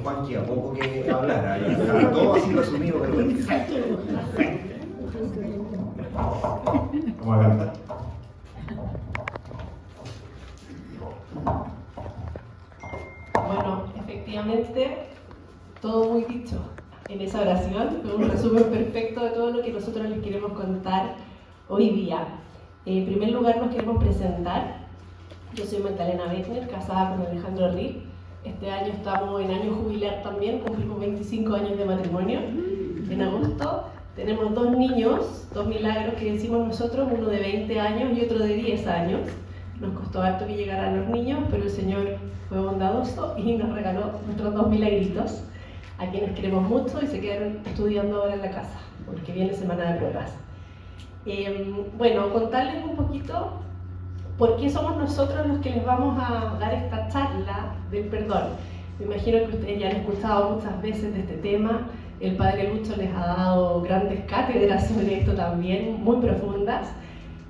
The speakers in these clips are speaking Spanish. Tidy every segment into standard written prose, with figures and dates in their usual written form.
Juan que a poco que hablara, ya estaba todo así resumido, pero perfecto. Vamos a cantar. Bueno, efectivamente, todo muy dicho en esa oración, fue un resumen perfecto de todo lo que nosotros les queremos contar hoy día. En primer lugar nos queremos presentar. Yo soy Magdalena Beckner, casada con Alejandro Rick. Este año estamos en año jubilar también, cumplimos 25 años de matrimonio en agosto. Tenemos dos niños, dos milagros que decimos nosotros, uno de 20 años y otro de 10 años. Nos costó harto que llegaran los niños, pero el Señor fue bondadoso y nos regaló nuestros dos milagritos, a quienes queremos mucho y se quedaron estudiando ahora en la casa, porque viene semana de pruebas. Bueno, contarles un poquito por qué somos nosotros los que les vamos a dar esta charla del perdón. Me imagino que ustedes ya han escuchado muchas veces de este tema. El Padre Lucho les ha dado grandes cátedras sobre esto también, muy profundas.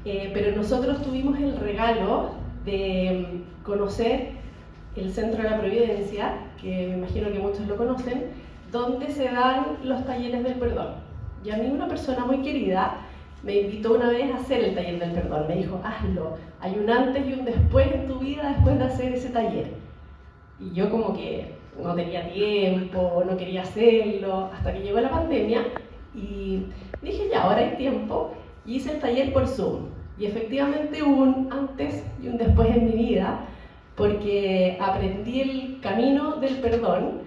Pero nosotros tuvimos el regalo de conocer el Centro de la Providencia, que me imagino que muchos lo conocen, donde se dan los talleres del perdón. Y a mí una persona muy querida me invitó una vez a hacer el taller del perdón. Me dijo, hazlo, hay un antes y un después en tu vida después de hacer ese taller. Y yo como que no tenía tiempo, no quería hacerlo, hasta que llegó la pandemia y dije, ya, ahora hay tiempo, y hice el taller por Zoom. Y efectivamente hubo un antes y un después en mi vida, porque aprendí el camino del perdón,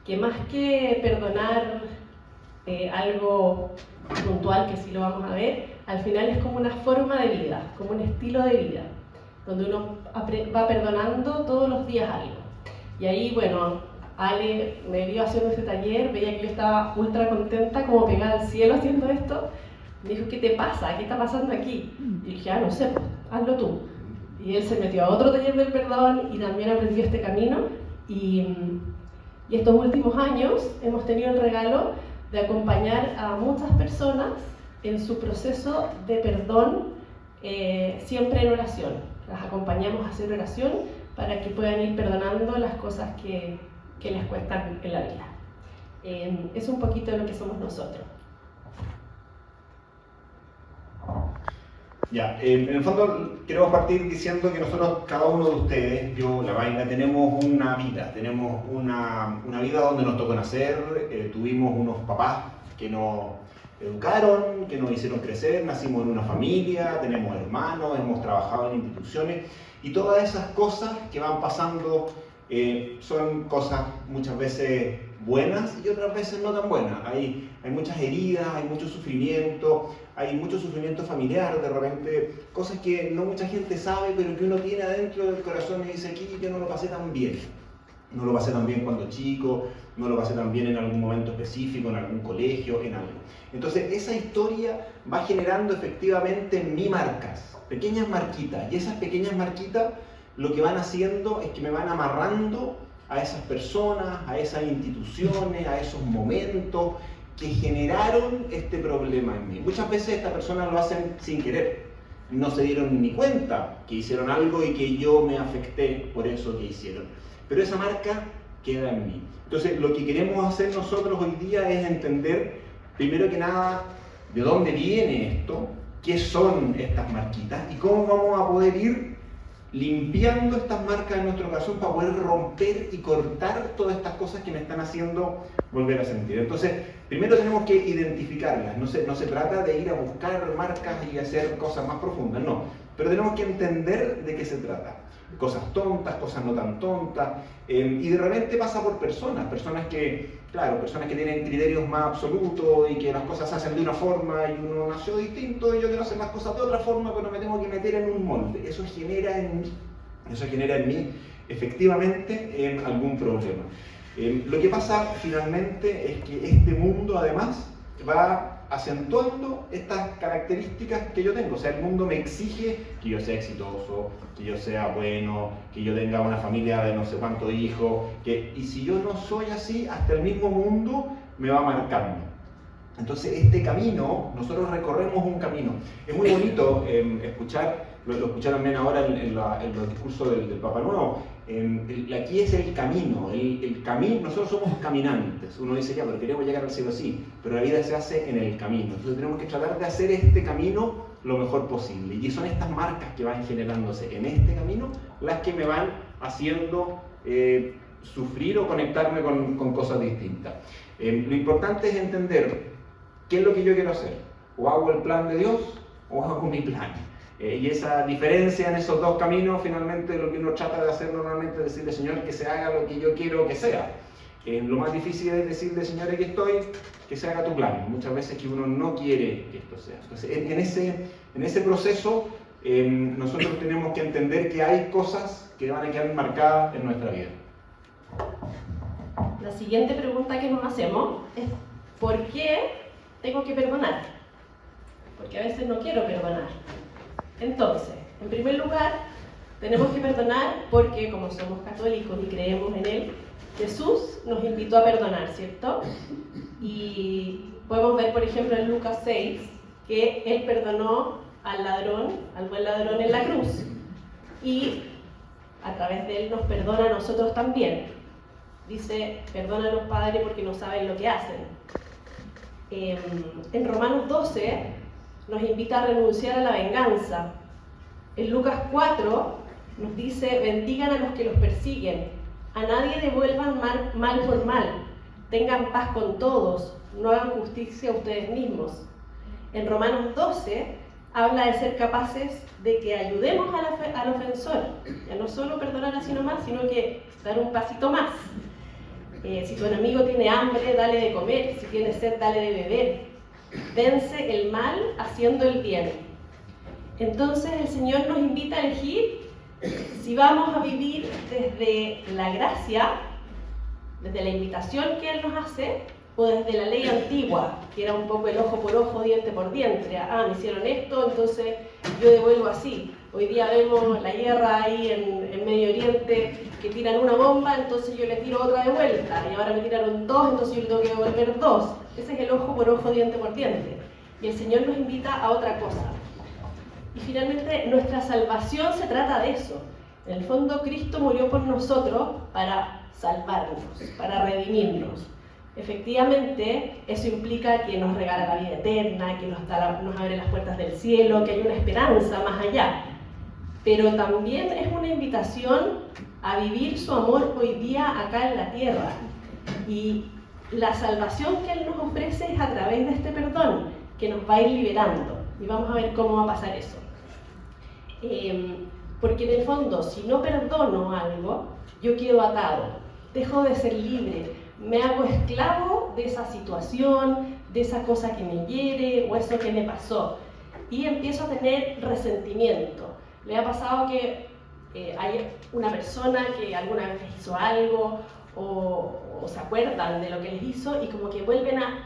que más que perdonar algo puntual, que sí lo vamos a ver, al final es como una forma de vida, como un estilo de vida, donde uno va perdonando todos los días algo. Y ahí, bueno, Ale me vio haciendo ese taller, veía que yo estaba ultra contenta, como pegada al cielo haciendo esto. Me dijo, ¿qué te pasa? ¿Qué está pasando aquí? Y dije, no sé, pues, hazlo tú. Y él se metió a otro taller del perdón y también aprendió este camino. Y estos últimos años hemos tenido el regalo de acompañar a muchas personas en su proceso de perdón, siempre en oración. Las acompañamos a hacer oración para que puedan ir perdonando las cosas que les cuestan en la vida. Es un poquito de lo que somos nosotros. Ya, en el fondo queremos partir diciendo que nosotros, cada uno de ustedes, yo, la vaina, tenemos una vida vida donde nos tocó nacer, tuvimos unos papás que nos educaron, que nos hicieron crecer, nacimos en una familia, tenemos hermanos, hemos trabajado en instituciones, y todas esas cosas que van pasando son cosas muchas veces buenas y otras veces no tan buenas. Hay muchas heridas, hay mucho sufrimiento familiar, de repente, cosas que no mucha gente sabe, pero que uno tiene adentro del corazón y dice, aquí yo no lo pasé tan bien. No lo pasé tan bien cuando chico, no lo pasé tan bien en algún momento específico, en algún colegio, en algo. Entonces, esa historia va generando efectivamente en mí marcas, pequeñas marquitas, y esas pequeñas marquitas lo que van haciendo es que me van amarrando a esas personas, a esas instituciones, a esos momentos que generaron este problema en mí. Muchas veces estas personas lo hacen sin querer, no se dieron ni cuenta que hicieron algo y que yo me afecté por eso que hicieron. Pero esa marca queda en mí. Entonces, lo que queremos hacer nosotros hoy día es entender, primero que nada, de dónde viene esto, qué son estas marquitas y cómo vamos a poder ir limpiando estas marcas de nuestro corazón para poder romper y cortar todas estas cosas que me están haciendo volver a sentir. Entonces, primero tenemos que identificarlas. No se trata de ir a buscar marcas y hacer cosas más profundas, no. Pero tenemos que entender de qué se trata. Cosas tontas, cosas no tan tontas, y de repente pasa por personas que tienen criterios más absolutos y que las cosas se hacen de una forma y uno nació distinto y yo quiero hacer las cosas de otra forma, pero me tengo que meter en un molde. Eso genera en mí efectivamente algún problema. Lo que pasa finalmente es que este mundo además va acentuando estas características que yo tengo. O sea, el mundo me exige que yo sea exitoso, que yo sea bueno, que yo tenga una familia de no sé cuántos hijos, y si yo no soy así, hasta el mismo mundo me va marcando. Entonces este camino, nosotros recorremos un camino. Es muy bonito escuchar, lo escucharon bien ahora en los discursos del Papa Nuevo, aquí es el camino, nosotros somos caminantes. Uno dice, ya, pero queremos llegar al cielo, sí, pero la vida se hace en el camino. Entonces tenemos que tratar de hacer este camino lo mejor posible. Y son estas marcas que van generándose en este camino las que me van haciendo sufrir o conectarme con cosas distintas. Lo importante es entender qué es lo que yo quiero hacer. O hago el plan de Dios o hago mi plan. Y esa diferencia en esos dos caminos, finalmente lo que uno trata de hacer normalmente es decirle, Señor, que se haga lo que yo quiero que sea. Lo más difícil es decirle, Señor, aquí estoy, que se haga tu plan. Muchas veces que uno no quiere que esto sea. Entonces, en ese proceso, nosotros tenemos que entender que hay cosas que van a quedar marcadas en nuestra vida. La siguiente pregunta que nos hacemos es, ¿por qué tengo que perdonar? Porque a veces no quiero perdonar. Entonces, en primer lugar, tenemos que perdonar porque, como somos católicos y creemos en Él, Jesús nos invitó a perdonar, ¿cierto? Y podemos ver, por ejemplo, en Lucas 6, que Él perdonó al buen ladrón en la cruz. Y a través de Él nos perdona a nosotros también. Dice, perdónanos, Padre, porque no saben lo que hacen. En Romanos 12 nos invita a renunciar a la venganza. En Lucas 4 nos dice, bendigan a los que los persiguen, a nadie devuelvan mal por mal, tengan paz con todos, no hagan justicia a ustedes mismos. En Romanos 12 habla de ser capaces de que ayudemos al ofensor, ya no solo perdonar así nomás, sino que dar un pasito más. Si tu enemigo tiene hambre, dale de comer, si tiene sed, dale de beber. Vence el mal haciendo el bien. Entonces el Señor nos invita a elegir si vamos a vivir desde la gracia, desde la invitación que Él nos hace, o desde la ley antigua, que era un poco el ojo por ojo, diente por diente. Ah, me hicieron esto, entonces yo devuelvo así. Hoy día vemos la guerra ahí en Medio Oriente, que tiran una bomba, entonces yo le tiro otra de vuelta, y ahora me tiraron dos, entonces yo le tengo que devolver dos. Ese es el ojo por ojo, diente por diente. Y el Señor nos invita a otra cosa. Y finalmente, nuestra salvación se trata de eso. En el fondo, Cristo murió por nosotros para salvarnos, para redimirnos. Efectivamente, eso implica que nos regala la vida eterna, que nos abre las puertas del cielo, que hay una esperanza más allá. Pero también es una invitación a vivir su amor hoy día acá en la tierra. Y la salvación que Él nos ofrece es a través de este perdón, que nos va a ir liberando. Y vamos a ver cómo va a pasar eso. Porque en el fondo, si no perdono algo, yo quedo atado, dejo de ser libre, me hago esclavo de esa situación, de esa cosa que me hiere o eso que me pasó. Y empiezo a tener resentimiento. ¿Le ha pasado que hay una persona que alguna vez les hizo algo o se acuerdan de lo que les hizo y como que vuelven a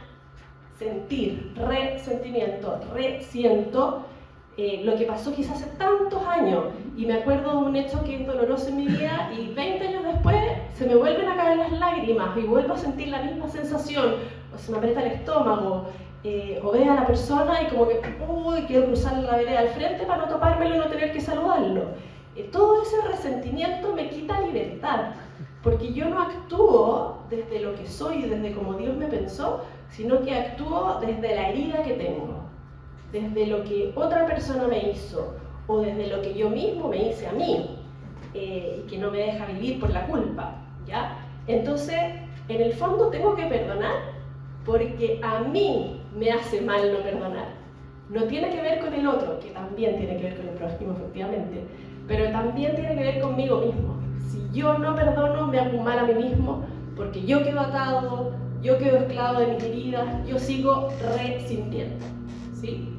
sentir resentimiento, resiento lo que pasó quizás hace tantos años y me acuerdo de un hecho que es doloroso en mi vida y 20 años después se me vuelven a caer las lágrimas y vuelvo a sentir la misma sensación o se me aprieta el estómago o veo a la persona y como que quiero cruzar la vereda al frente para no topármelo y no tener que saludarlo. Todo ese resentimiento me quita libertad porque yo no actúo desde lo que soy, desde como Dios me pensó, sino que actúo desde la herida que tengo, desde lo que otra persona me hizo o desde lo que yo mismo me hice a mí y que no me deja vivir por la culpa, ¿ya? Entonces, en el fondo tengo que perdonar porque a mí me hace mal no perdonar. No tiene que ver con el otro, que también tiene que ver con el prójimo, efectivamente, pero también tiene que ver conmigo mismo. Si yo no perdono, me hago mal a mí mismo porque yo quedo atado, yo quedo esclavo de mis heridas, yo sigo resintiendo, ¿sí?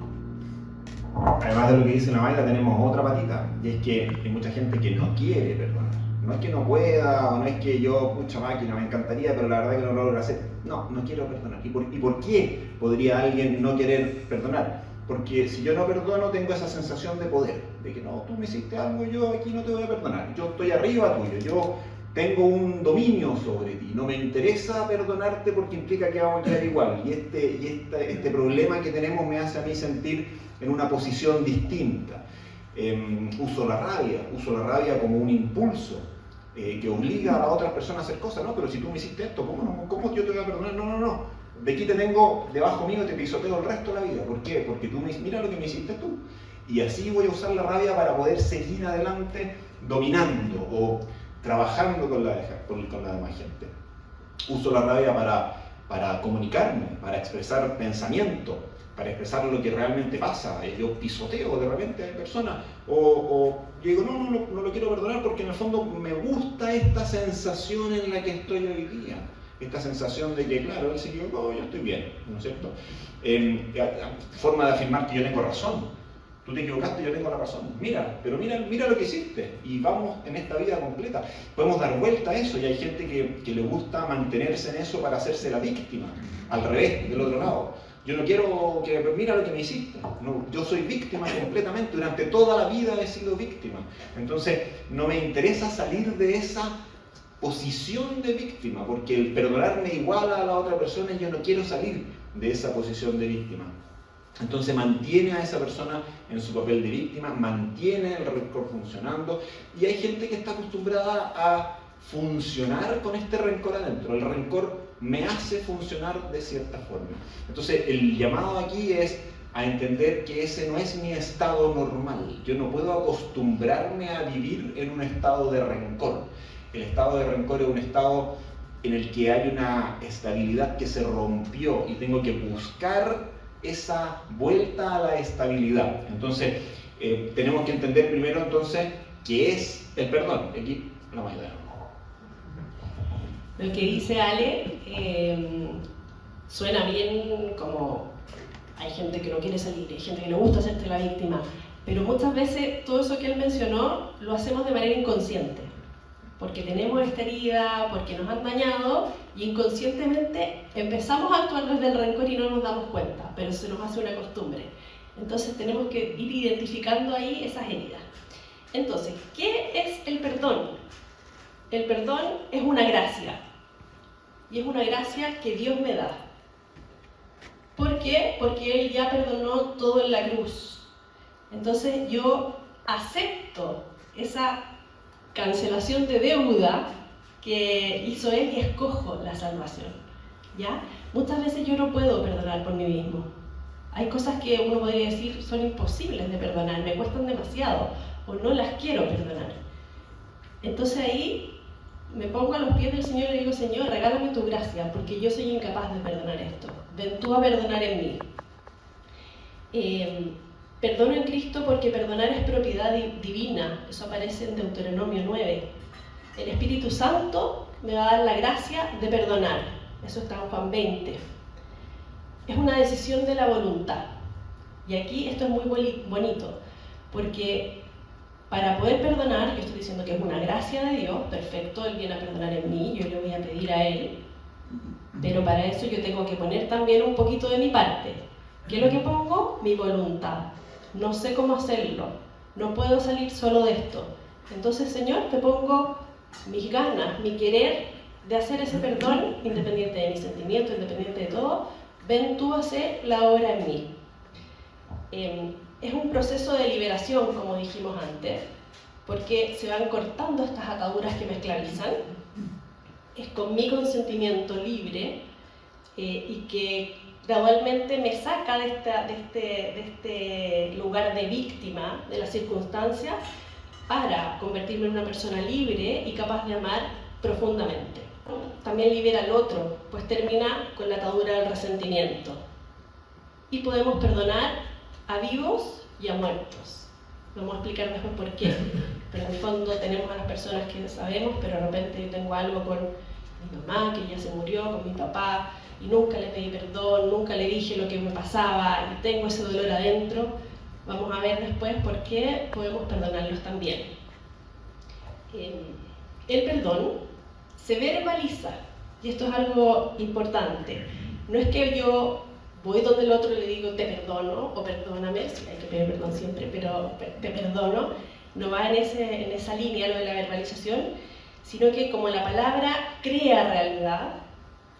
Además de lo que dice la Mayra, tenemos otra patita, y es que hay mucha gente que no quiere perdonar. No es que no pueda, o no es que yo, pucha máquina, me encantaría, pero la verdad que no lo logro hacer. No quiero perdonar. ¿Y por qué podría alguien no querer perdonar? Porque si yo no perdono, tengo esa sensación de poder, de que no, tú me hiciste algo, yo aquí no te voy a perdonar. Yo estoy arriba tuyo, tengo un dominio sobre ti, no me interesa perdonarte porque implica que vamos a quedar igual, y este problema que tenemos me hace a mí sentir en una posición distinta. Uso la rabia como un impulso que obliga a la otra persona a hacer cosas. No, pero si tú me hiciste esto, ¿cómo yo te voy a perdonar? No, de aquí te tengo debajo mío y te pisoteo el resto de la vida. ¿Por qué? Porque mira lo que me hiciste tú. Y así voy a usar la rabia para poder seguir adelante dominando o trabajando con la demás gente. Uso la rabia para comunicarme, para expresar pensamiento, para expresar lo que realmente pasa. Yo pisoteo de repente a personas o yo digo, no lo quiero perdonar porque en el fondo me gusta esta sensación en la que estoy hoy día. Esta sensación de que, claro, él se equivocó, yo estoy bien, ¿no es cierto? Forma de afirmar que yo tengo razón. Tú te equivocaste, yo tengo la razón. Mira lo que hiciste. Y vamos en esta vida completa. Podemos dar vuelta a eso y hay gente que le gusta mantenerse en eso para hacerse la víctima. Al revés, del otro lado. Yo no quiero que mira lo que me hiciste. No, yo soy víctima completamente. Durante toda la vida he sido víctima. Entonces, no me interesa salir de esa posición de víctima, porque el perdonarme iguala a la otra persona y yo no quiero salir de esa posición de víctima. Entonces mantiene a esa persona en su papel de víctima, mantiene el rencor funcionando, y hay gente que está acostumbrada a funcionar con este rencor adentro. El rencor me hace funcionar de cierta forma. Entonces el llamado aquí es a entender que ese no es mi estado normal. Yo no puedo acostumbrarme a vivir en un estado de rencor. El estado de rencor es un estado en el que hay una estabilidad que se rompió y tengo que buscar esa vuelta a la estabilidad. Entonces, tenemos que entender primero entonces qué es el perdón. Aquí la mayoría. Lo que dice Ale suena bien, como hay gente que no quiere salir, hay gente que le gusta hacerte la víctima, pero muchas veces todo eso que él mencionó lo hacemos de manera inconsciente. Porque tenemos esta herida, porque nos han dañado y inconscientemente empezamos a actuar desde el rencor y no nos damos cuenta, pero se nos hace una costumbre. Entonces tenemos que ir identificando ahí esas heridas. Entonces, ¿qué es el perdón? El perdón es una gracia, y es una gracia que Dios me da. ¿Por qué? Porque Él ya perdonó todo en la cruz. Entonces yo acepto esa cancelación de deuda que hizo Él y escojo la salvación, ¿ya? Muchas veces yo no puedo perdonar por mí mismo. Hay cosas que uno podría decir son imposibles de perdonar, me cuestan demasiado o no las quiero perdonar. Entonces ahí me pongo a los pies del Señor y le digo, Señor, regálame tu gracia porque yo soy incapaz de perdonar esto. Ven tú a perdonar en mí. Perdono en Cristo porque perdonar es propiedad divina. Eso aparece en Deuteronomio 9. El Espíritu Santo me va a dar la gracia de perdonar. Eso está en Juan 20. Es una decisión de la voluntad. Y aquí esto es muy bonito, porque para poder perdonar, yo estoy diciendo que es una gracia de Dios, perfecto, Él viene a perdonar en mí, yo le voy a pedir a Él, pero para eso yo tengo que poner también un poquito de mi parte. ¿Qué es lo que pongo? Mi voluntad. No sé cómo hacerlo, no puedo salir solo de esto. Entonces, Señor, te pongo mis ganas, mi querer de hacer ese perdón, independiente de mis sentimientos, independiente de todo. Ven tú a hacer la obra en mí. Es un proceso de liberación, como dijimos antes, porque se van cortando estas ataduras que me esclavizan. Es con mi consentimiento libre y que gradualmente me saca de este lugar de víctima de las circunstancias para convertirme en una persona libre y capaz de amar profundamente. También libera al otro, pues termina con la atadura del resentimiento. Y podemos perdonar a vivos y a muertos. Vamos a explicar después por qué. Pero en el fondo tenemos a las personas que sabemos, pero de repente yo tengo algo con mi mamá, que ya se murió, con mi papá, y nunca le pedí perdón, nunca le dije lo que me pasaba, y tengo ese dolor adentro. Vamos a ver después por qué podemos perdonarlos también. El perdón se verbaliza, y esto es algo importante. No es que yo voy donde el otro y le digo te perdono o perdóname, sí, hay que pedir perdón siempre, pero te perdono. No va en esa línea lo de la verbalización, sino que como la palabra crea realidad,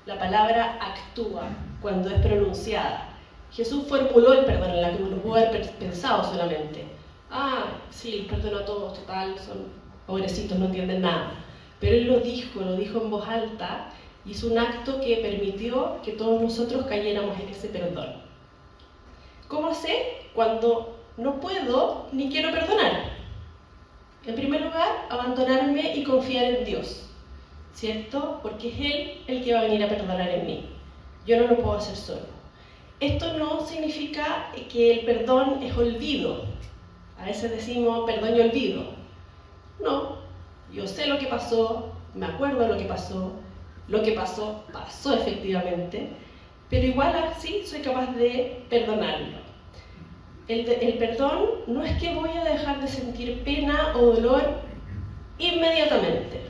la palabra actúa cuando es pronunciada. Jesús formuló el perdón en la cruz, no pudo haber pensado solamente. Ah, sí, los perdono a todos, total, son pobrecitos, no entienden nada. Pero Él lo dijo en voz alta, y hizo un acto que permitió que todos nosotros cayéramos en ese perdón. ¿Cómo sé? Cuando no puedo ni quiero perdonar. En primer lugar, abandonarme y confiar en Dios, ¿cierto? Porque es Él el que va a venir a perdonar en mí. Yo no lo puedo hacer solo. Esto no significa que el perdón es olvido. A veces decimos perdón y olvido. No, yo sé lo que pasó, me acuerdo de lo que pasó pasó efectivamente, pero igual así soy capaz de perdonarlo. El perdón no es que voy a dejar de sentir pena o dolor inmediatamente.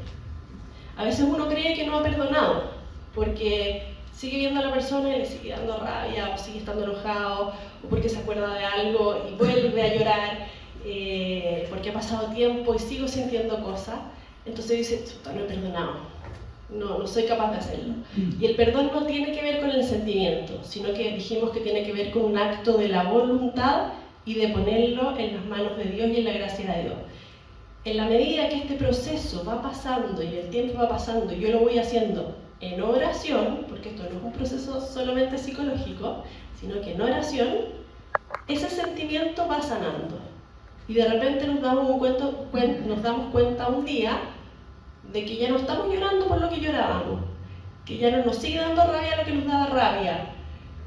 A veces uno cree que no ha perdonado, porque sigue viendo a la persona y le sigue dando rabia, o sigue estando enojado, o porque se acuerda de algo y vuelve a llorar, porque ha pasado tiempo y sigo sintiendo cosas. Entonces dice, no he perdonado. No soy capaz de hacerlo. Y el perdón no tiene que ver con el sentimiento, sino que dijimos que tiene que ver con un acto de la voluntad y de ponerlo en las manos de Dios y en la gracia de Dios. En la medida que este proceso va pasando y el tiempo va pasando y yo lo voy haciendo en oración, porque esto no es un proceso solamente psicológico, sino que en oración, ese sentimiento va sanando. Y de repente nos damos cuenta un día de que ya no estamos llorando por lo que llorábamos, que ya no nos sigue dando rabia lo que nos daba rabia,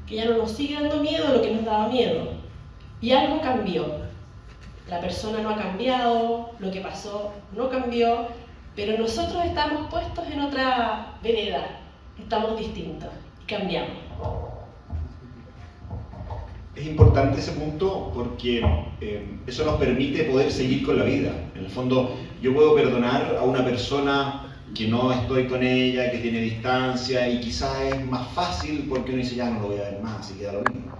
que ya no nos sigue dando miedo lo que nos daba miedo. Y algo cambió. La persona no ha cambiado, lo que pasó no cambió, pero nosotros estamos puestos en otra vereda, estamos distintos y cambiamos. Es importante ese punto porque eso nos permite poder seguir con la vida. En el fondo, yo puedo perdonar a una persona que no estoy con ella, que tiene distancia, y quizás es más fácil porque uno dice, ya no lo voy a ver más, así queda lo mismo.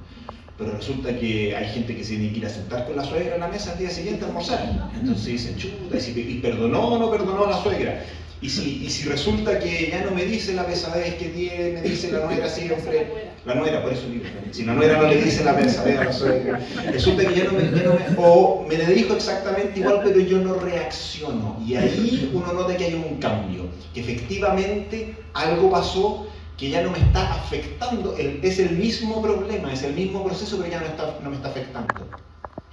Pero resulta que hay gente que se tiene que ir a sentar con la suegra en la mesa al día siguiente a almorzar. Entonces dicen, chuta, ¿y perdonó o no perdonó a la suegra? Y si resulta que ya no me dice la pesadez que tiene, me dice la nuera siempre, la nuera, por eso digo, si la nuera no le dice la pesadez a la suegra, resulta que ya no me o me le dijo exactamente igual, pero yo no reacciono, y ahí uno nota que hay un cambio, que efectivamente algo pasó que ya no me está afectando, es el mismo problema, es el mismo proceso, pero ya no me está afectando.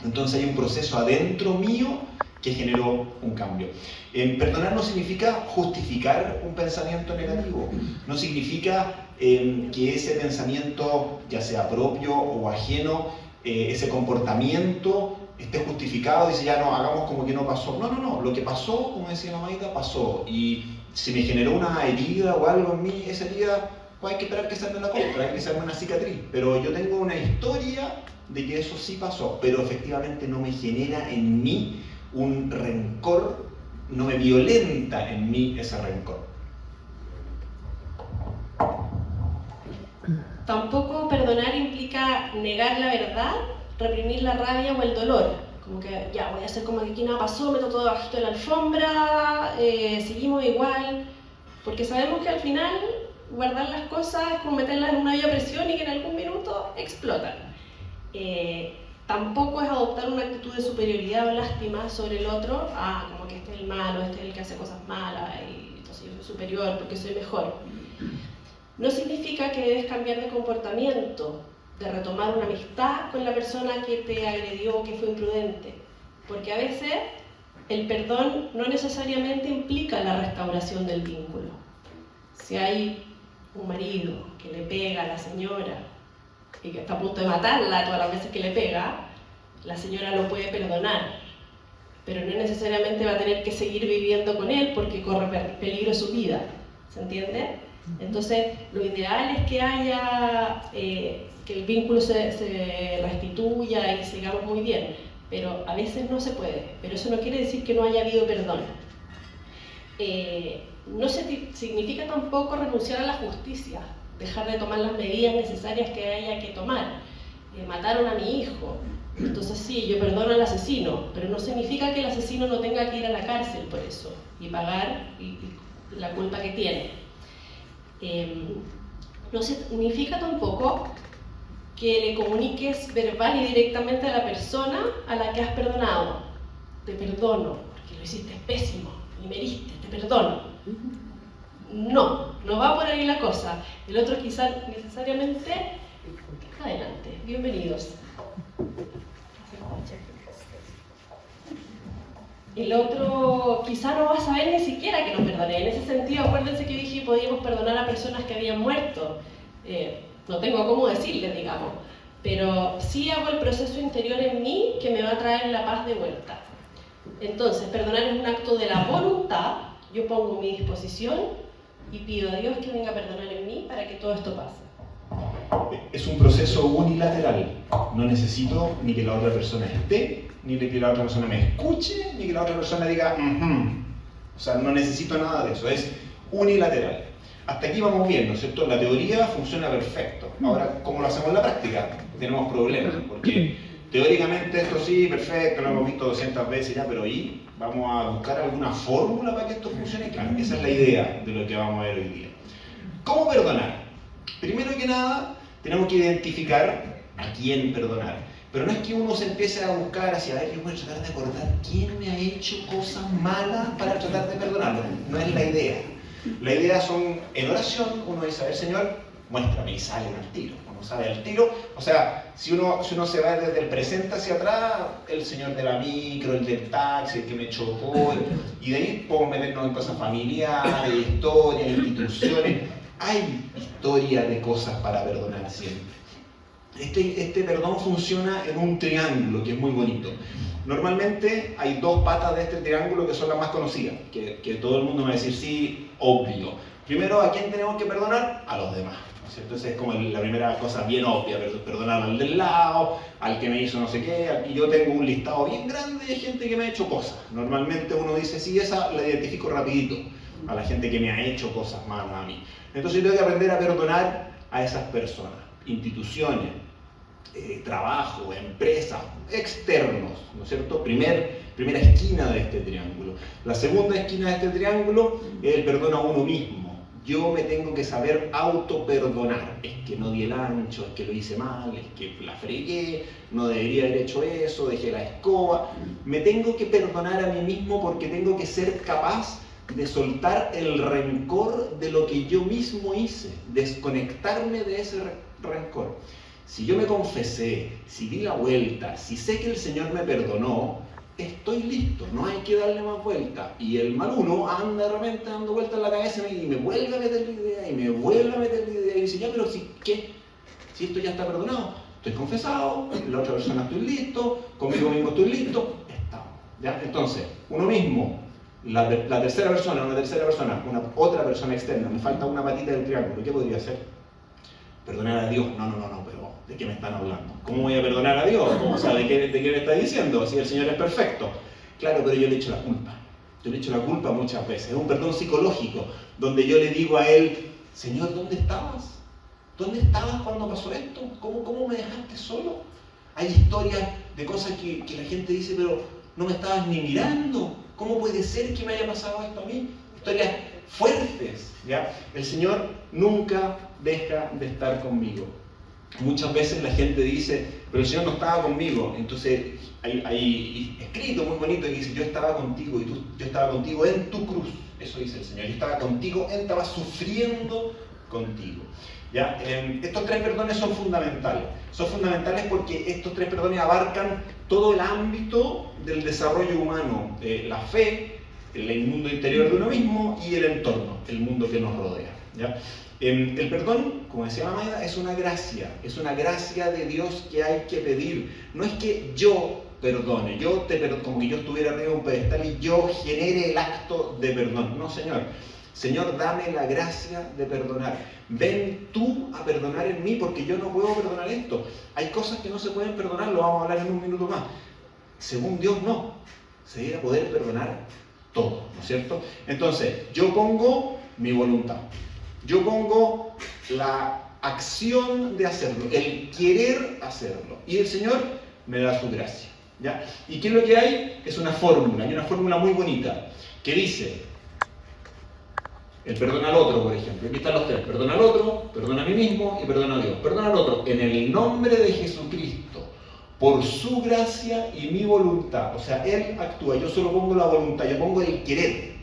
Entonces hay un proceso adentro mío que generó un cambio. Perdonar no significa justificar un pensamiento negativo, no significa que ese pensamiento, ya sea propio o ajeno, ese comportamiento esté justificado, dice ya no, hagamos como que no pasó. No, lo que pasó, como decía la Maita, pasó, y si me generó una herida o algo en mí, esa herida, pues hay que esperar que salga la contra, hay que hacerme una cicatriz, pero yo tengo una historia de que eso sí pasó, pero efectivamente no me genera en mí un rencor, no me violenta en mí ese rencor. Tampoco perdonar implica negar la verdad, reprimir la rabia o el dolor. Como que ya voy a hacer como que aquí nada pasó, meto todo bajito de la alfombra, seguimos igual. Porque sabemos que al final guardar las cosas es como meterlas en una olla a presión y que en algún minuto explotan. Tampoco es adoptar una actitud de superioridad o lástima sobre el otro, como que este es el malo, este es el que hace cosas malas, y entonces yo soy superior porque soy mejor. No significa que debes cambiar de comportamiento, de retomar una amistad con la persona que te agredió o que fue imprudente, porque a veces el perdón no necesariamente implica la restauración del vínculo. Si hay un marido que le pega a la señora y que está a punto de matarla todas las veces que le pega, la señora lo puede perdonar, pero no necesariamente va a tener que seguir viviendo con él porque corre peligro su vida, ¿se entiende? Entonces, lo ideal es que haya, que el vínculo se restituya y sigamos muy bien, pero a veces no se puede, pero eso no quiere decir que no haya habido perdón. No significa tampoco renunciar a la justicia, dejar de tomar las medidas necesarias que haya que tomar. mataron a mi hijo. Entonces sí, yo perdono al asesino, pero no significa que el asesino no tenga que ir a la cárcel por eso y pagar la culpa que tiene. No significa tampoco que le comuniques verbal y directamente a la persona a la que has perdonado. Te perdono, porque lo hiciste pésimo y me heriste, te perdono. No, no va por ahí la cosa. El otro quizás necesariamente... Adelante, bienvenidos. El otro quizá no va a saber ni siquiera que nos perdoné. En ese sentido, acuérdense que dije que podíamos perdonar a personas que habían muerto. No tengo cómo decirles, digamos. Pero sí hago el proceso interior en mí que me va a traer la paz de vuelta. Entonces, perdonar es un acto de la voluntad. Yo pongo mi disposición y pido a Dios que venga a perdonar en mí para que todo esto pase. Es un proceso unilateral. No necesito ni que la otra persona esté, ni que la otra persona me escuche, ni que la otra persona diga O sea, no necesito nada de eso. Es unilateral. Hasta aquí vamos bien, ¿no es cierto? La teoría funciona perfecto. Ahora, ¿cómo lo hacemos en la práctica? Tenemos problemas, porque teóricamente esto sí, perfecto, lo hemos visto 200 veces ya, pero ahí vamos a buscar alguna fórmula para que esto funcione. Claro, esa es la idea de lo que vamos a ver hoy día. ¿Cómo perdonar? Primero que nada, tenemos que identificar a quién perdonar. Pero no es que uno se empiece a buscar hacia, a ver, yo voy a tratar de acordar quién me ha hecho cosas malas para tratar de perdonarlo. No es la idea. La idea son, en oración, uno dice, a ver, Señor, muéstrame, y salen al tiro. Uno sabe al tiro. O sea, si uno se va desde el presente hacia atrás, el señor de la micro, el del taxi, el que me chocó, y de ahí podemos meternos en cosas familiares, historias, instituciones. Hay historia de cosas para perdonar siempre. Este perdón funciona en un triángulo que es muy bonito. Normalmente hay dos patas de este triángulo que son las más conocidas, que todo el mundo me va a decir sí, obvio. Primero, ¿a quién tenemos que perdonar? A los demás, ¿no es cierto? Esa es como la primera cosa bien obvia, perdonar al del lado, al que me hizo no sé qué. Aquí yo tengo un listado bien grande de gente que me ha hecho cosas. Normalmente uno dice sí, esa la identifico rapidito, a la gente que me ha hecho cosas malas a mí. Entonces yo tengo que aprender a perdonar a esas personas, instituciones, trabajo, empresas, externos, ¿no es cierto? Primera esquina de este triángulo. La segunda esquina de este triángulo es el perdón a uno mismo. Yo me tengo que saber autoperdonar. Es que no di el ancho, es que lo hice mal, es que la fregué, no debería haber hecho eso, dejé la escoba. Me tengo que perdonar a mí mismo porque tengo que ser capaz de soltar el rencor de lo que yo mismo hice, desconectarme de ese rencor. Si yo me confesé, si di la vuelta, si sé que el Señor me perdonó, estoy listo, no hay que darle más vuelta. Y el mal uno anda de repente dando vueltas en la cabeza y me vuelve a meter la idea, y me vuelve a meter la idea, y dice, ya, pero ¿qué? Si esto ya está perdonado, estoy confesado, la otra persona estoy listo, conmigo mismo estoy listo, estamos. ¿Ya? Entonces, uno mismo, la tercera persona, una otra persona externa, me falta una patita del triángulo, ¿qué podría hacer? Perdonar a Dios. No, pero ¿de qué me están hablando? ¿Cómo voy a perdonar a Dios? O sea, ¿de qué me está diciendo? Si el Señor es perfecto. Claro, pero yo le echo la culpa. Yo le echo la culpa muchas veces. Es un perdón psicológico, donde yo le digo a Él, Señor, ¿dónde estabas? ¿Dónde estabas cuando pasó esto? ¿Cómo me dejaste solo? Hay historias de cosas que la gente dice, pero no me estabas ni mirando. ¿Cómo puede ser que me haya pasado esto a mí? Historias fuertes, ¿ya? El Señor nunca deja de estar conmigo. Muchas veces la gente dice, pero el Señor no estaba conmigo. Entonces hay escrito muy bonito que dice, yo estaba contigo y yo estaba contigo en tu cruz. Eso dice el Señor. Yo estaba contigo, Él estaba sufriendo contigo. ¿Ya? Estos tres perdones son fundamentales. Son fundamentales porque estos tres perdones abarcan todo el ámbito del desarrollo humano. La fe, el mundo interior de uno mismo y el entorno, el mundo que nos rodea. ¿Ya? El perdón, como decía la Maida, es una gracia de Dios que hay que pedir. No es que yo perdone, como que yo estuviera arriba de un pedestal y yo genere el acto de perdón. No, Señor. Señor, dame la gracia de perdonar. Ven tú a perdonar en mí porque yo no puedo perdonar esto. Hay cosas que no se pueden perdonar, lo vamos a hablar en un minuto más. Según Dios, no. Se debe poder perdonar todo, ¿no es cierto? Entonces, yo pongo mi voluntad. Yo pongo la acción de hacerlo, el querer hacerlo. Y el Señor me da su gracia. ¿Ya? ¿Y qué es lo que hay? Es una fórmula, y una fórmula muy bonita, que dice, el perdón al otro, por ejemplo. Aquí están los tres: perdona al otro, perdona a mí mismo y perdona a Dios. Perdona al otro en el nombre de Jesucristo, por su gracia y mi voluntad. O sea, Él actúa, yo solo pongo la voluntad, yo pongo el querer.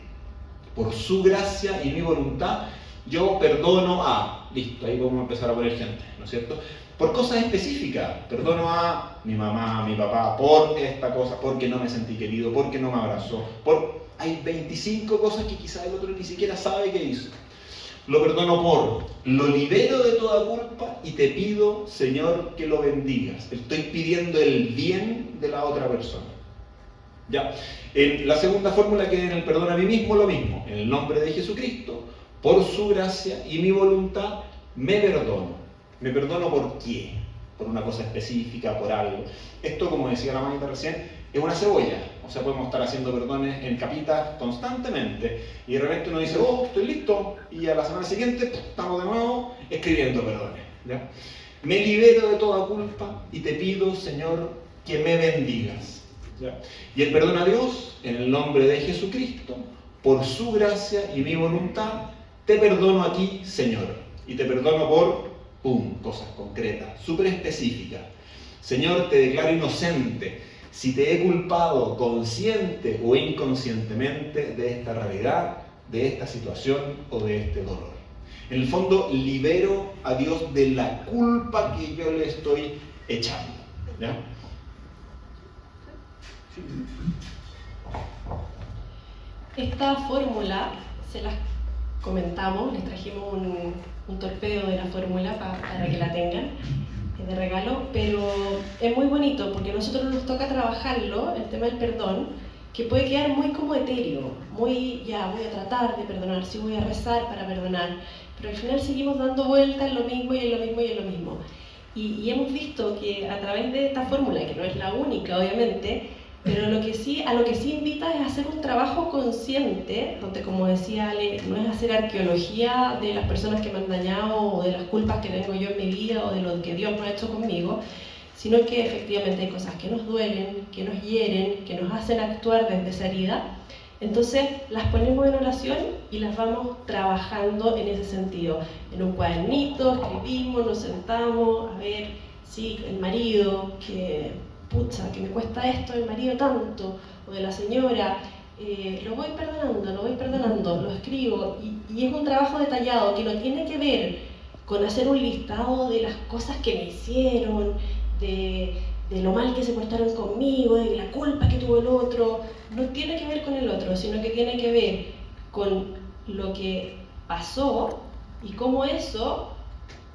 Por su gracia y mi voluntad, yo perdono a... Listo, ahí podemos empezar a poner gente, ¿no es cierto? Por cosas específicas. Perdono a mi mamá, a mi papá, por esta cosa, porque no me sentí querido, porque no me abrazó, Hay 25 cosas que quizás el otro ni siquiera sabe que hizo. Lo perdono por, lo libero de toda culpa y te pido, Señor, que lo bendigas. Estoy pidiendo el bien de la otra persona. Ya. En la segunda fórmula, que en el perdón a mí mismo, lo mismo. En el nombre de Jesucristo, por su gracia y mi voluntad, me perdono. ¿Me perdono por qué? Por una cosa específica, por algo. Esto, como decía la manita recién, es una cebolla. O sea, podemos estar haciendo perdones en capitas constantemente y de repente uno dice, oh, estoy listo, y a la semana siguiente estamos de nuevo escribiendo perdones. ¿Ya? Me libero de toda culpa y te pido, Señor, que me bendigas. ¿Ya? Y el perdón a Dios, en el nombre de Jesucristo, por su gracia y mi voluntad, te perdono a ti, Señor. Y te perdono por, cosas concretas, súper específicas. Señor, te declaro inocente si te he culpado consciente o inconscientemente de esta realidad, de esta situación o de este dolor. En el fondo, libero a Dios de la culpa que yo le estoy echando. ¿Ya? Esta fórmula se las comentamos, les trajimos un torpedo de la fórmula para que la tengan de regalo, pero es muy bonito porque a nosotros nos toca trabajarlo, el tema del perdón, que puede quedar muy como etéreo, muy, ya voy a tratar de perdonar, sí voy a rezar para perdonar, pero al final seguimos dando vueltas en lo mismo y en lo mismo y en lo mismo. Y hemos visto que a través de esta fórmula, que no es la única obviamente, pero a lo que sí invita es a hacer un trabajo consciente, donde, como decía Ale, no es hacer arqueología de las personas que me han dañado o de las culpas que tengo yo en mi vida o de lo que Dios no ha hecho conmigo, sino que efectivamente hay cosas que nos duelen, que nos hieren, que nos hacen actuar desde esa herida. Entonces las ponemos en oración y las vamos trabajando en ese sentido. En un cuadernito, escribimos, nos sentamos, a ver, sí, el marido, que me cuesta esto, el marido tanto, o de la señora, lo voy perdonando, lo escribo, y es un trabajo detallado que no tiene que ver con hacer un listado de las cosas que me hicieron, de lo mal que se portaron conmigo, de la culpa que tuvo el otro. No tiene que ver con el otro, sino que tiene que ver con lo que pasó y cómo eso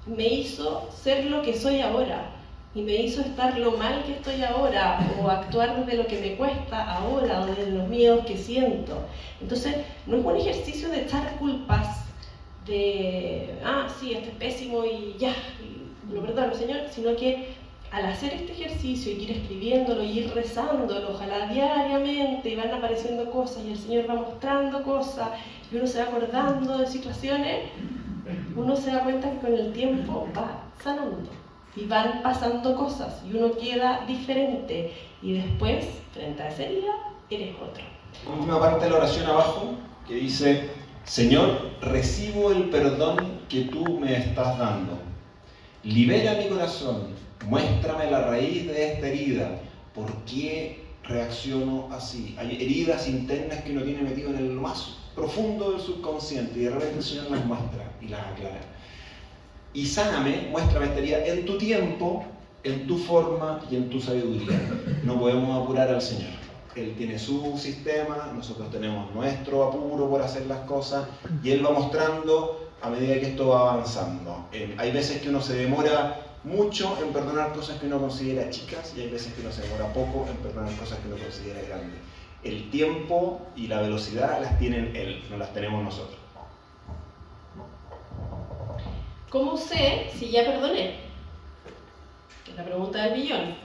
me hizo ser lo que soy ahora. Y me hizo estar lo mal que estoy ahora, o actuar desde lo que me cuesta ahora, o desde los miedos que siento. Entonces, no es un ejercicio de echar culpas, de, sí, esto es pésimo y ya, y lo perdono, Señor, sino que al hacer este ejercicio y ir escribiéndolo y ir rezándolo, ojalá diariamente, van apareciendo cosas y el Señor va mostrando cosas, y uno se va acordando de situaciones, uno se da cuenta que con el tiempo va sanando. Y van pasando cosas y uno queda diferente y después, frente a esa herida, eres otro. La última parte de la oración abajo, que dice: Señor, recibo el perdón que tú me estás dando. Libera mi corazón, muéstrame la raíz de esta herida. ¿Por qué reacciono así? Hay heridas internas que uno tiene metido en lo más profundo del subconsciente y de repente el Señor las muestra y las aclara. Y sáname, muéstrame esta herida en tu tiempo, en tu forma y en tu sabiduría. No podemos apurar al Señor. Él tiene su sistema, nosotros tenemos nuestro apuro por hacer las cosas y Él va mostrando a medida que esto va avanzando. Hay veces que uno se demora mucho en perdonar cosas que uno considera chicas y hay veces que uno se demora poco en perdonar cosas que uno considera grandes. El tiempo y la velocidad las tiene Él, no las tenemos nosotros. ¿Cómo sé si ya perdoné? Que es la pregunta del millón.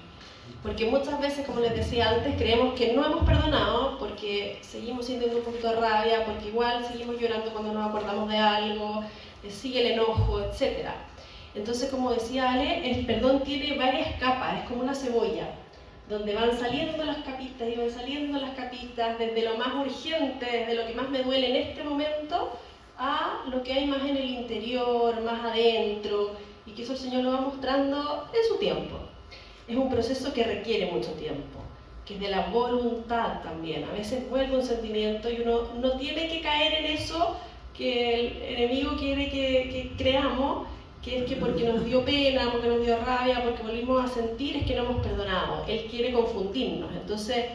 Porque muchas veces, como les decía antes, creemos que no hemos perdonado porque seguimos sintiendo un poquito de rabia, porque igual seguimos llorando cuando nos acordamos de algo, sigue el enojo, etc. Entonces, como decía Ale, el perdón tiene varias capas, es como una cebolla, donde van saliendo las capitas y van saliendo las capitas, desde lo más urgente, desde lo que más me duele en este momento, a lo que hay más en el interior, más adentro, y que eso el Señor lo va mostrando en su tiempo. Es un proceso que requiere mucho tiempo, que es de la voluntad también. A veces vuelve un sentimiento y uno no tiene que caer en eso que el enemigo quiere que creamos, que es que porque nos dio pena, porque nos dio rabia, porque volvimos a sentir, es que no hemos perdonado. Él quiere confundirnos. Entonces,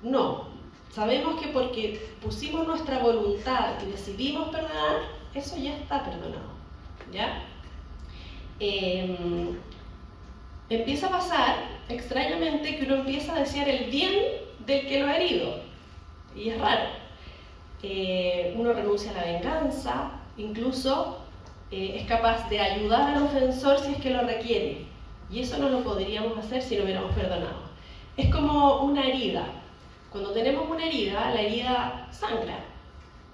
no. Sabemos que porque pusimos nuestra voluntad y decidimos perdonar, eso ya está perdonado. ¿Ya? Empieza a pasar, extrañamente, que uno empieza a desear el bien del que lo ha herido. Y es raro. Uno renuncia a la venganza, incluso es capaz de ayudar al ofensor si es que lo requiere. Y eso no lo podríamos hacer si no hubiéramos perdonado. Es como una herida. Cuando tenemos una herida, la herida sangra,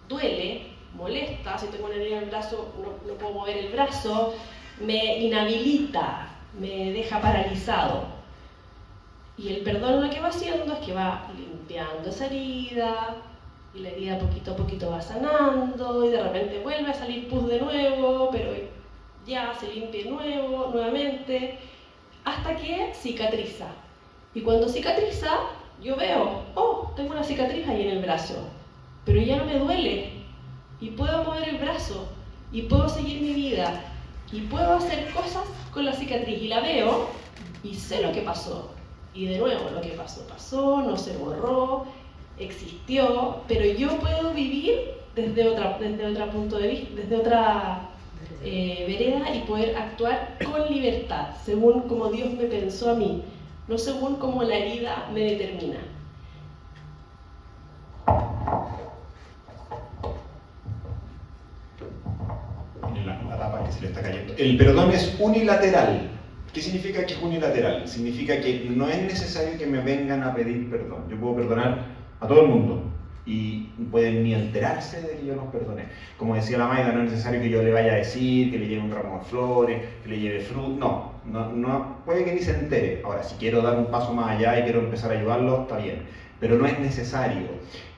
duele, molesta. Si tengo una herida en el brazo, no puedo mover el brazo, me inhabilita, me deja paralizado. Y el perdón lo que va haciendo es que va limpiando esa herida, y la herida poquito a poquito va sanando, y de repente vuelve a salir pus de nuevo, pero ya se limpia nuevamente, hasta que cicatriza. Y cuando cicatriza, yo veo, oh, tengo una cicatriz ahí en el brazo, pero ya no me duele, y puedo mover el brazo, y puedo seguir mi vida, y puedo hacer cosas con la cicatriz, y la veo, y sé lo que pasó. Y de nuevo, lo que pasó, no se borró, existió, pero yo puedo vivir desde otro punto de vista, desde otra vereda, y poder actuar con libertad, según como Dios me pensó a mí, no según como la herida me determina. Miren la tapa que se le está cayendo. El perdón es unilateral. ¿Qué significa que es unilateral? Significa que no es necesario que me vengan a pedir perdón. Yo puedo perdonar a todo el mundo y pueden ni enterarse de que yo los perdoné. Como decía la Maida, no es necesario que yo le vaya a decir, que le lleve un ramo de flores, que le lleve fruta. No, puede que ni se entere. Ahora, si quiero dar un paso más allá y quiero empezar a ayudarlo, está bien. Pero no es necesario.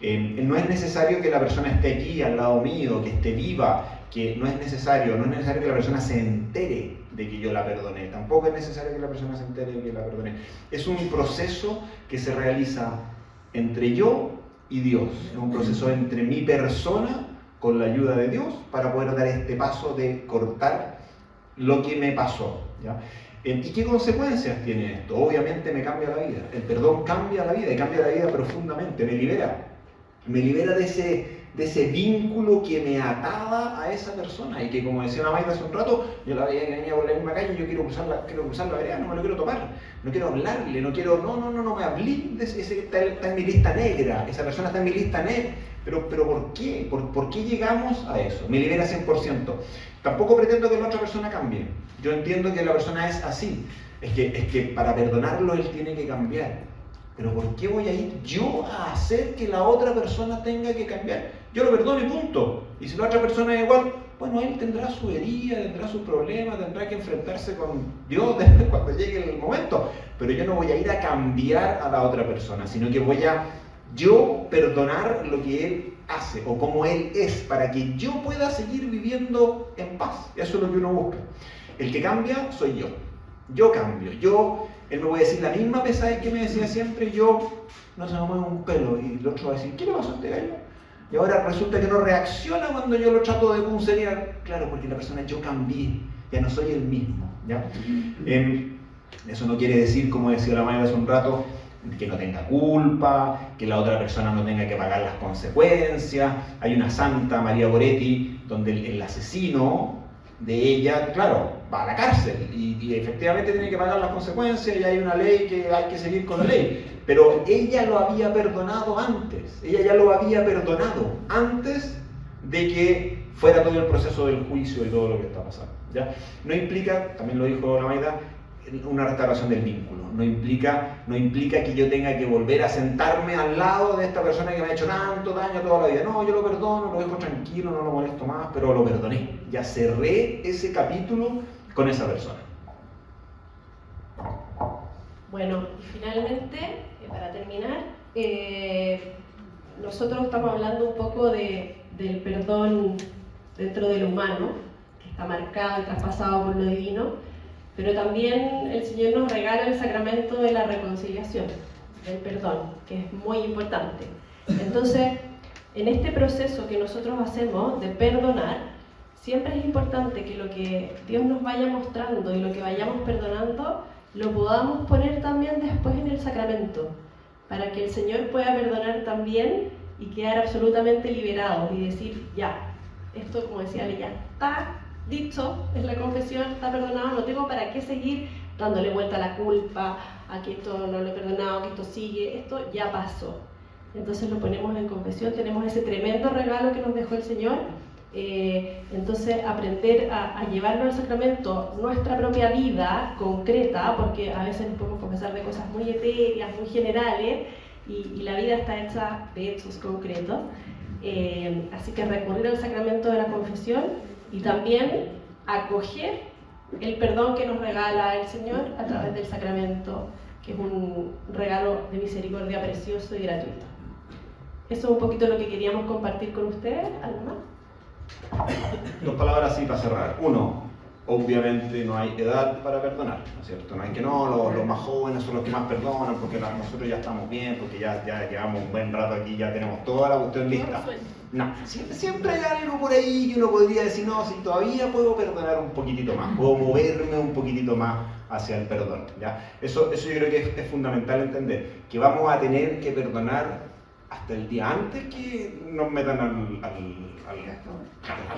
No es necesario que la persona esté aquí al lado mío, que esté viva, que no es necesario que la persona se entere de que yo la perdoné. Tampoco es necesario que la persona se entere de que la perdoné. Es un proceso que se realiza entre yo y Dios. Es un proceso entre mi persona con la ayuda de Dios para poder dar este paso de cortar lo que me pasó, ¿ya? ¿Y qué consecuencias tiene esto? Obviamente me cambia la vida. El perdón cambia la vida y cambia la vida profundamente. Me libera de ese vínculo que me ataba a esa persona y que, como decía la Maida hace un rato, yo la veía que venía por la misma calle y yo quiero cruzar la vereda, no me lo quiero topar, no quiero hablarle, no me hablé, está en mi lista negra, esa persona está en mi lista negra. Pero ¿por qué? ¿Por qué llegamos a eso? Me libera 100%. Tampoco pretendo que la otra persona cambie. Yo entiendo que la persona es así. Es que para perdonarlo él tiene que cambiar. Pero ¿por qué voy a ir yo a hacer que la otra persona tenga que cambiar? Yo lo perdono y punto. Y si la otra persona es igual, bueno, él tendrá su herida, tendrá sus problemas, tendrá que enfrentarse con Dios después cuando llegue el momento. Pero yo no voy a ir a cambiar a la otra persona, sino que voy a yo perdonar lo que él hace o como él es, para que yo pueda seguir viviendo en paz. Eso es lo que uno busca. El que cambia soy yo. Yo cambio. Él me va a decir la misma pesadez que me decía siempre, yo no se me mueve un pelo. Y el otro va a decir, ¿qué le pasó a este gallo? Y ahora resulta que no reacciona cuando yo lo trato de puncerear. Claro, porque la persona, yo cambié, ya no soy el mismo, ¿ya? Eso no quiere decir, como decía la Maida hace un rato, que no tenga culpa, que la otra persona no tenga que pagar las consecuencias. Hay una santa, María Goretti, donde el asesino de ella, claro, va a la cárcel y efectivamente tiene que pagar las consecuencias y hay una ley que hay que seguir con la ley. Pero ella lo había perdonado antes, ella ya lo había perdonado antes de que fuera todo el proceso del juicio y todo lo que está pasando, ¿ya? No implica, también lo dijo la Maida, una restauración del vínculo. No implica que yo tenga que volver a sentarme al lado de esta persona que me ha hecho tanto daño toda la vida. No, yo lo perdono, lo dejo tranquilo, no lo molesto más, pero lo perdoné. Ya cerré ese capítulo con esa persona. Bueno, y finalmente, para terminar, nosotros estamos hablando un poco del perdón dentro de lo humano, que está marcado y traspasado por lo divino, pero también el Señor nos regala el sacramento de la reconciliación, del perdón, que es muy importante. Entonces, en este proceso que nosotros hacemos de perdonar, siempre es importante que lo que Dios nos vaya mostrando y lo que vayamos perdonando, lo podamos poner también después en el sacramento, para que el Señor pueda perdonar también y quedar absolutamente liberado y decir, ya, esto, como decía Ale, ya está dicho, es la confesión, está perdonado, no tengo para qué seguir dándole vuelta a la culpa, a que esto no lo he perdonado, que esto sigue, esto ya pasó. Entonces lo ponemos en confesión, tenemos ese tremendo regalo que nos dejó el Señor. Entonces aprender a llevarlo al sacramento, nuestra propia vida concreta, porque a veces nos podemos confesar de cosas muy etéreas, muy generales, y la vida está hecha de hechos concretos. Así que recurrir al sacramento de la confesión y también acoger el perdón que nos regala el Señor a través del sacramento, que es un regalo de misericordia precioso y gratuito. Eso es un poquito lo que queríamos compartir con ustedes. ¿Algo más? Dos palabras así para cerrar. Uno, obviamente no hay edad para perdonar, ¿no es cierto? No hay que los más jóvenes son los que más perdonan porque nosotros ya estamos bien, porque ya llevamos un buen rato aquí, ya tenemos toda la cuestión lista. No, siempre hay algo por ahí que uno podría decir, no, si todavía puedo perdonar un poquitito más, puedo moverme un poquitito más hacia el perdón, ¿ya? Eso yo creo que es fundamental entender, que vamos a tener que perdonar hasta el día antes que nos metan al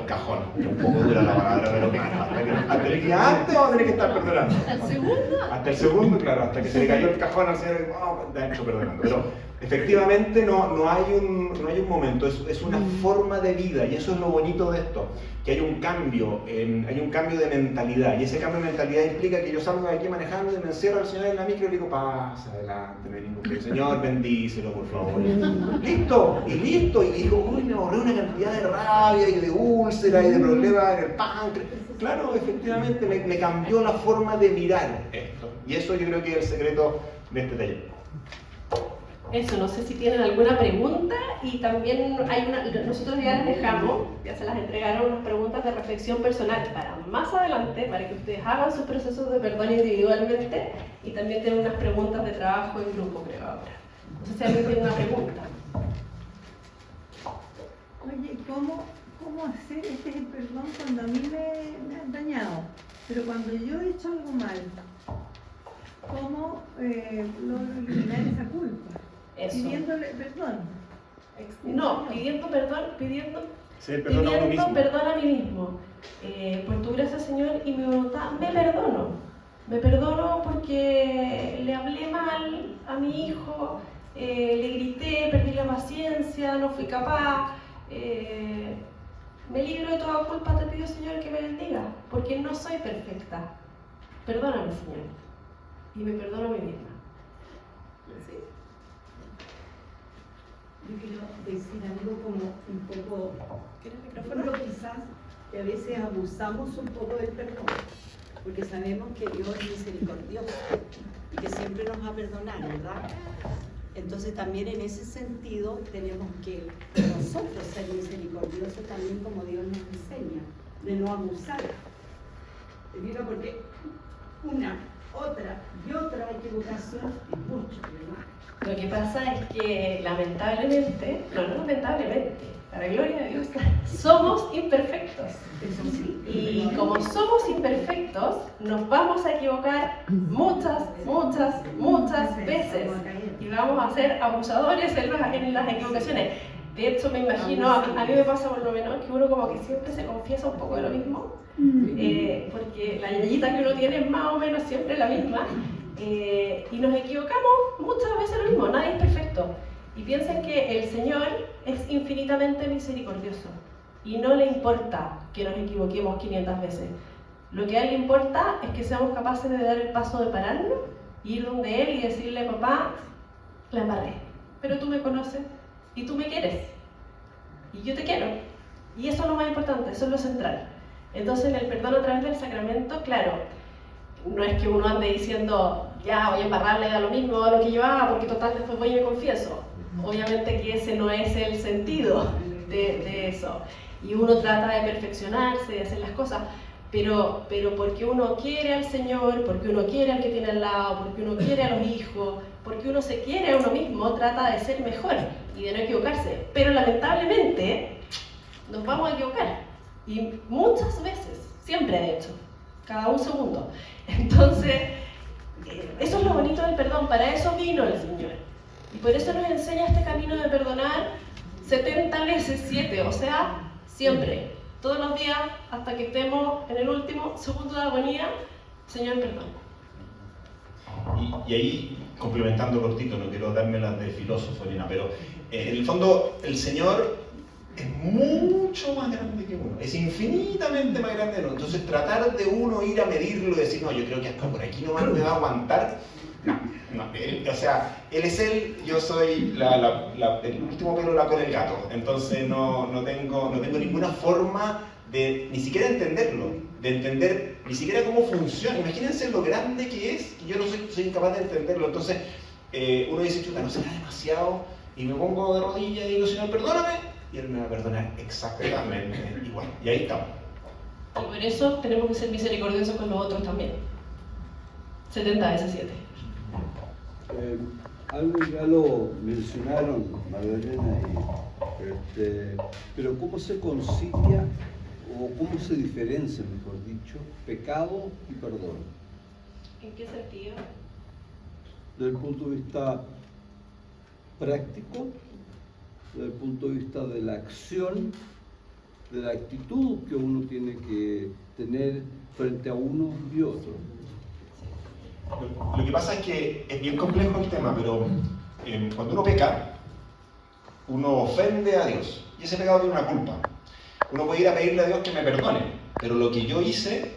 cajón. Un poco dura la palabra, pero claro, hasta el día antes vamos a tener que estar perdonando. ¿Hasta el segundo? Hasta el segundo, claro, hasta que se le cayó el cajón al Señor, de hecho perdonando. Pero efectivamente no hay un momento, es una forma de vida, y eso es lo bonito de esto, que hay un cambio de mentalidad, y ese cambio de mentalidad implica que yo salgo de aquí manejando y me encierro al Señor en la micro y le digo, pasa adelante, no hay ningún problema. Señor, bendícelo por favor. Listo, y digo, uy, me ahorré una cantidad de rabia y de úlcera y de problemas en el páncreas. Claro, efectivamente me cambió la forma de mirar esto, y eso yo creo que es el secreto de este taller. Eso, no sé si tienen alguna pregunta, y también nosotros ya les dejamos, ya se las entregaron unas preguntas de reflexión personal para más adelante, para que ustedes hagan sus procesos de perdón individualmente, y también tienen unas preguntas de trabajo en grupo, creo ahora. No sé si alguien tiene una pregunta. Oye, ¿cómo hacer este perdón cuando a mí me han dañado? Pero cuando yo he hecho algo mal, ¿cómo logro eliminar esa culpa? Eso. Pidiéndole perdón. No, pidiendo perdón, pidiendo perdón a uno mismo. perdón a mí mismo. Por tu gracia, Señor, y mi voluntad, me perdono. Me perdono porque le hablé mal a mi hijo, le grité, perdí la paciencia, no fui capaz. Me libro de toda culpa, te pido, Señor, que me bendiga, porque no soy perfecta. Perdóname, Señor. Y me perdono a mí misma. ¿Sí? Yo quiero decir algo como un poco, ¿Quieres el micrófono? pero quizás que a veces abusamos un poco del perdón, porque sabemos que Dios es misericordioso y que siempre nos va a perdonar, ¿verdad? Entonces también en ese sentido tenemos que nosotros ser misericordiosos también como Dios nos enseña, de no abusar. ¿Te digo? Porque una, otra y otra equivocación es mucho, ¿verdad? Lo que pasa es que lamentablemente, para gloria de Dios, somos imperfectos. Eso sí. Y como somos imperfectos, nos vamos a equivocar muchas veces. Y vamos a ser abusadores en las equivocaciones. De hecho, me imagino, a mí me pasa por lo menos que uno como que siempre se confiesa un poco de lo mismo. Porque la yayita que uno tiene es más o menos siempre la misma. Y nos equivocamos muchas veces lo mismo, nadie es perfecto. Y piensen que el Señor es infinitamente misericordioso y no le importa que nos equivoquemos 500 veces. Lo que a Él le importa es que seamos capaces de dar el paso de pararnos, ir donde Él y decirle, papá, la embarré, pero tú me conoces y tú me quieres y yo te quiero. Y eso es lo más importante, eso es lo central. Entonces en el perdón a través del sacramento, claro, no es que uno ande diciendo, ya voy a embarrarle, da lo mismo a lo que yo haga, porque total después voy y me confieso. Obviamente que ese no es el sentido de eso. Y uno trata de perfeccionarse, de hacer las cosas, pero porque uno quiere al Señor, porque uno quiere al que tiene al lado, porque uno quiere a los hijos, porque uno se quiere a uno mismo, trata de ser mejor y de no equivocarse. Pero lamentablemente nos vamos a equivocar. Y muchas veces, siempre de hecho, cada un segundo. Entonces, eso es lo bonito del perdón, para eso vino el Señor. Y por eso nos enseña este camino de perdonar 70 veces 7, o sea, siempre, todos los días, hasta que estemos en el último segundo de agonía, Señor, perdón. Y ahí, complementando cortito, no quiero darme las de filósofo ni nada, pero en el fondo el Señor es mucho más grande que uno, es infinitamente más grande que uno. Entonces tratar de uno ir a medirlo y decir, no, yo creo que hasta por aquí nomás me va a aguantar, no, o sea, él es él, yo soy el último pelo la cola del gato, entonces no tengo ninguna forma de ni siquiera entenderlo, de entender ni siquiera cómo funciona. Imagínense lo grande que es, que yo no soy incapaz de entenderlo. Entonces uno dice, chuta, no será demasiado, y me pongo de rodillas y digo, Señor, perdóname, y Él me va a perdonar exactamente igual. Y ahí estamos. Y por eso tenemos que ser misericordiosos con los otros también. 70 veces 7. Algo ya lo mencionaron Magdalena, pero ¿cómo se concilia o cómo se diferencia, mejor dicho, pecado y perdón? ¿En qué sentido? Desde el punto de vista práctico, desde el punto de vista de la acción, de la actitud que uno tiene que tener frente a uno y otro. Lo que pasa es que es bien complejo el tema, pero cuando uno peca, uno ofende a Dios, y ese pecado tiene una culpa. Uno puede ir a pedirle a Dios que me perdone, pero lo que yo hice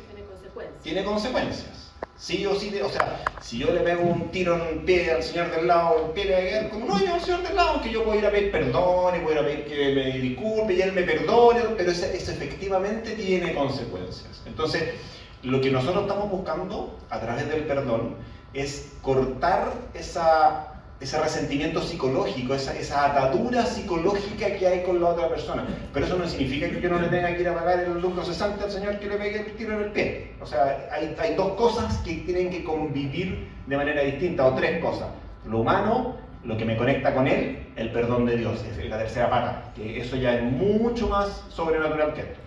tiene consecuencias. Sí o sí, o sea, si yo le pego un tiro en el pie al señor del lado, el pie le va a quedar como un hoyo al señor del lado, aunque yo puedo ir a pedir perdón y puedo ir a pedir que me disculpe y él me perdone, pero eso efectivamente tiene consecuencias. Entonces, lo que nosotros estamos buscando a través del perdón es cortar ese resentimiento psicológico, esa atadura psicológica que hay con la otra persona. Pero eso no significa que yo no le tenga que ir a pagar el lucro cesante al señor que le pegue el tiro en el pie. O sea, hay dos cosas que tienen que convivir de manera distinta, o tres cosas. Lo humano, lo que me conecta con Él, el perdón de Dios, es la tercera pata, que eso ya es mucho más sobrenatural que esto.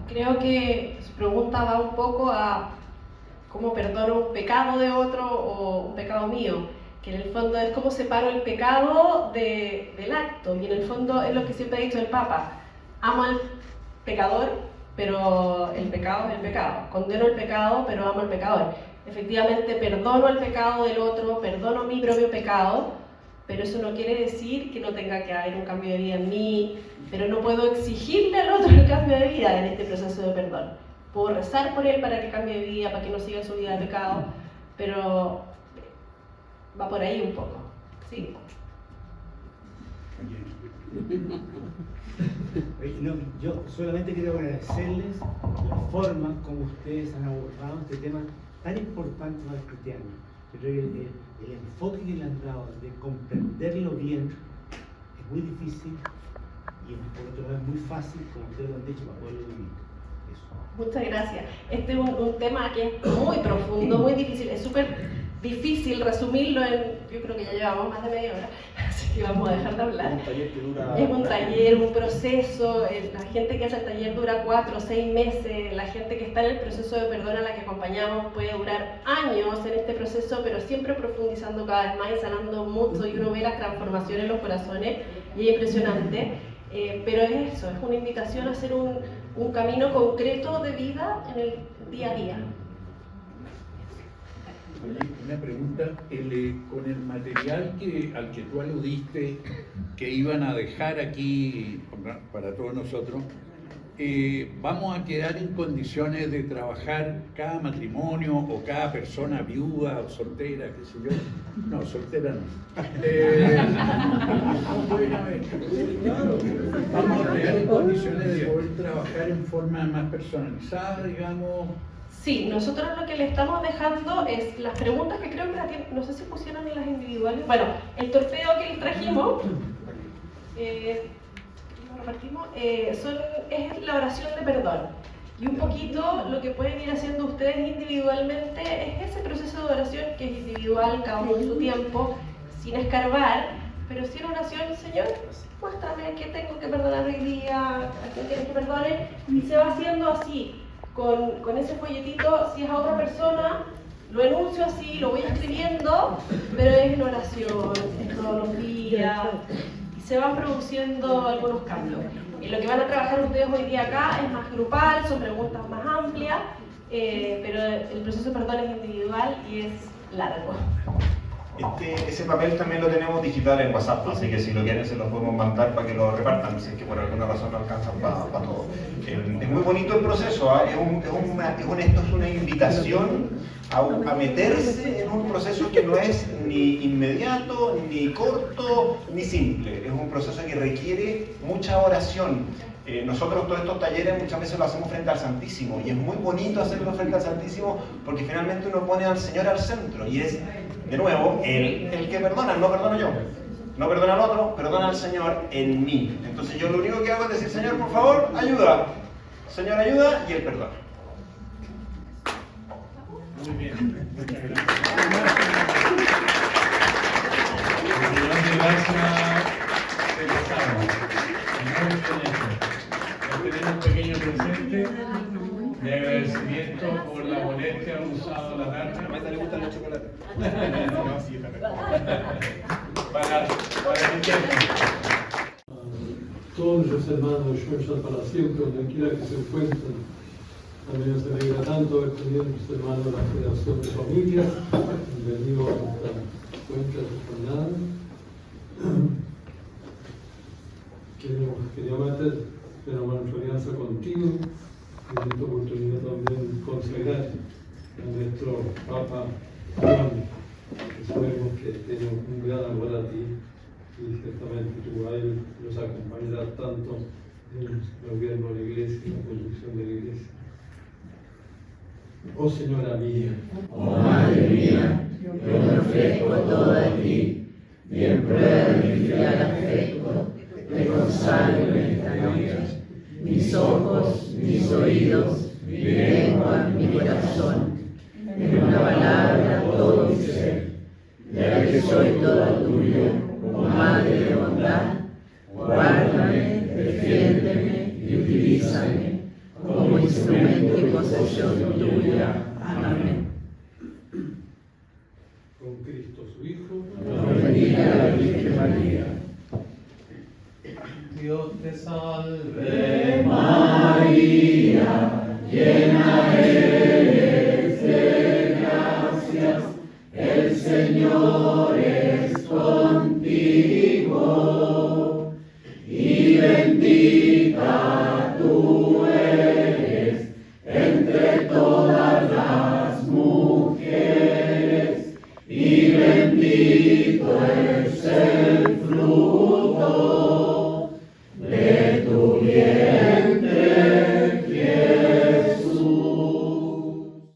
Creo que su pregunta va un poco a cómo perdono un pecado de otro o un pecado mío, que en el fondo es cómo separo el pecado del acto, y en el fondo es lo que siempre ha dicho el Papa: amo al pecador, pero el pecado es el pecado, condeno el pecado, pero amo al pecador. Efectivamente, perdono el pecado del otro, perdono mi propio pecado, pero eso no quiere decir que no tenga que haber un cambio de vida en mí, pero no puedo exigirle al otro el cambio de vida en este proceso de perdón. Puedo rezar por él para que cambie de vida, para que no siga su vida de pecado, pero va por ahí un poco. Sí. No, yo solamente quiero agradecerles la forma como ustedes han abordado este tema tan importante para los cristianos. Yo creo que el enfoque que le han dado de comprenderlo bien es muy difícil, y por otro lado es muy fácil, como ustedes lo han dicho, para poderlo vivir. Eso. Muchas gracias. Este es un tema que es muy profundo, muy difícil. Es súper difícil resumirlo en, yo creo que ya llevamos más de media hora, así que vamos a dejar de hablar. Es un taller, un proceso. La gente que hace el taller dura 4 o 6 meses. La gente que está en el proceso de perdón a la que acompañamos puede durar años en este proceso, pero siempre profundizando cada vez más y sanando mucho, y uno ve las transformaciones en los corazones y es impresionante. Pero es eso, es una invitación a hacer un camino concreto de vida en el día a día. Oye, una pregunta, con el material al que tú aludiste, que iban a dejar aquí para todos nosotros, vamos a quedar en condiciones de trabajar cada matrimonio o cada persona viuda o soltera, qué sé yo. No, soltera no. Vamos a quedar en condiciones de poder trabajar en forma más personalizada, digamos. Sí, nosotros lo que le estamos dejando es las preguntas que creo que las tienen, no sé si pusieron en las individuales. Bueno, el torpeo que les trajimos, lo repartimos, es la oración de perdón. Y un poquito lo que pueden ir haciendo ustedes individualmente es ese proceso de oración que es individual, cada uno en su tiempo, sin escarbar, pero sí en oración, Señor, muéstrame qué tengo que perdonar hoy día, a quién tienes que perdonar, y se va haciendo así. Con ese folletito, si es a otra persona, lo enuncio así, lo voy escribiendo, pero es en oración, es todos los días, y se van produciendo algunos cambios. Y lo que van a trabajar ustedes hoy día acá es más grupal, son preguntas más amplias, pero el proceso de perdón es individual y es largo. Ese papel también lo tenemos digital en WhatsApp, así que si lo quieren se lo podemos mandar para que lo repartan, si es que por alguna razón no alcanzan para todo. Es muy bonito el proceso, ¿eh? Esto es una invitación a meterse en un proceso que no es ni inmediato, ni corto, ni simple. Es un proceso que requiere mucha oración. Nosotros todos estos talleres muchas veces lo hacemos frente al Santísimo y es muy bonito hacerlo frente al Santísimo porque finalmente uno pone al Señor al centro y es, de nuevo, el que perdona, no perdono yo. No perdona al otro, perdona al Señor en mí. Entonces yo lo único que hago es decir, Señor, por favor, ayuda. Señor, ayuda, y Él perdona. Muy bien, muchas gracias. Tenemos un pequeño presente de agradecimiento por la molestia usado la tarde. A Maita le gustan los chocolates. No, sí, para el tiempo. Todos los hermanos Georgia para siempre, donde quiera que se encuentren. También nos alegra tanto ver tenido nuestros hermanos de la Federación de Familias, bienvenido a nuestra cuenta de jornada. Quería meter nuestra alianza contigo y en esta oportunidad también consagrar a nuestro Papa Juan, que sabemos que tiene un gran amor a ti y ciertamente tú a él nos acompañarás tanto en el gobierno de la Iglesia y en la conducción de la Iglesia. Oh Señora mía, oh Madre mía, yo me ofrezco todo a ti y en prueba de mi fiel afecto me consagro en esta noche mis ojos, mis oídos, mi lengua, mi corazón, en una palabra todo mi ser, ya que soy toda tuya, oh Madre de bondad, guárdame, defiéndeme y utilízame como instrumento y posesión tuya. Amén. con Cristo su Hijo, Bendiga la Virgen María. Dios te salve, María, llena eres de gracias, el Señor es contigo, y bendita